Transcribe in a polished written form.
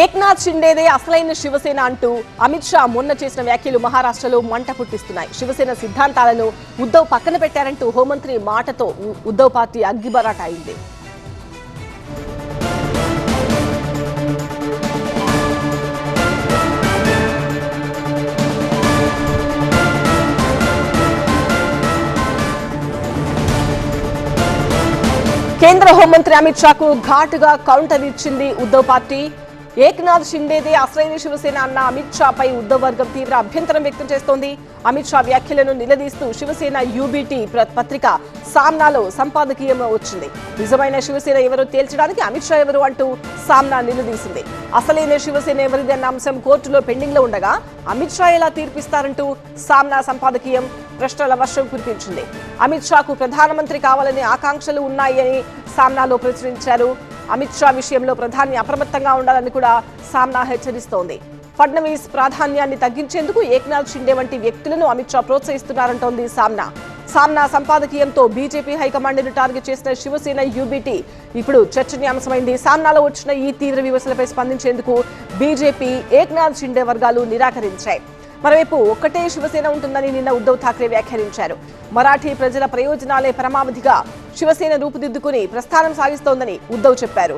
ఏక్నాథ్ షిండేదే అసలైన శివసేన అంటూ అమిత్ షా మొన్న చేసిన వ్యాఖ్యలు మహారాష్ట్రలో మంట పుట్టిస్తున్నాయి. శివసేన సిద్ధాంతాలను ఉద్దవ్ పక్కన పెట్టారంటూ హోంమంత్రి మాటతో ఉద్దవ్ పార్టీ అగ్గిబరాట అయింది. కేంద్ర హోంమంత్రి అమిత్ షాకు ఘాటుగా కౌంటర్ ఇచ్చింది ఉద్దవ్ పార్టీ. ఏక్నాథ్ షిండేదే అసలైన శివసేన అన్న అమిత్ షా పై ఉద్దవ్ వర్గం తీవ్ర అభ్యంతరం వ్యక్తం చేస్తోంది. అమిత్ షా వ్యాఖ్యలను నిలదీస్తూ శివసేన యూబీటీ పత్రిక సామ్నాలో సంపాదకీయంలో వచ్చింది. నిజమైన శివసేన ఎవరో తేల్చడానికి అమిత్ షా ఎవరు అంటూ సామ్నా నిలదీసింది. అసలైన శివసేన ఎవరిది అన్న అంశం కోర్టులో పెండింగ్ లో ఉండగా అమిత్ షా ఎలా తీర్పిస్తారంటూ సామ్నా సంపాదకీయం ప్రశ్నల వర్షం కురిపించింది. అమిత్ షాకు ప్రధానమంత్రి కావాలనే ఆకాంక్షలు ఉన్నాయని సామ్నాలో ప్రచురించారు. అమిత్ షా విషయంలో ప్రధాని అప్రమత్తంగా ఉండాలని కూడా సామ్నా హెచ్చరిస్తోంది. ఫడ్నవీస్ ప్రాధాన్యాన్ని తగ్గించేందుకు ఏక్నాథ్ షిండే వంటి వ్యక్తులను అమిత్ షా ప్రోత్సహిస్తున్నారంటోంది సామ్నా. సామ్నా సంపాదకీయంతో బీజేపీ హైకమాండ్ను టార్గెట్ చేసిన శివసేన యూబీటీ ఇప్పుడు చర్చనీయాంశమైంది. సామ్నాలో వచ్చిన ఈ తీవ్ర విమర్శలపై స్పందించేందుకు బీజేపీ ఏక్నాథ్ షిండే వర్గాలు నిరాకరించాయి. మరోవైపు ఒక్కటే శివసేన ఉంటుందని నిన్న ఉద్దవ్ ఠాక్రే వ్యాఖ్యానించారు. మరాఠీ ప్రజల ప్రయోజనాలే పరమావధిగా శివసేన రూపుదిద్దుకుని ప్రస్థానం సాగిస్తోందని ఉద్దవ్ చెప్పారు.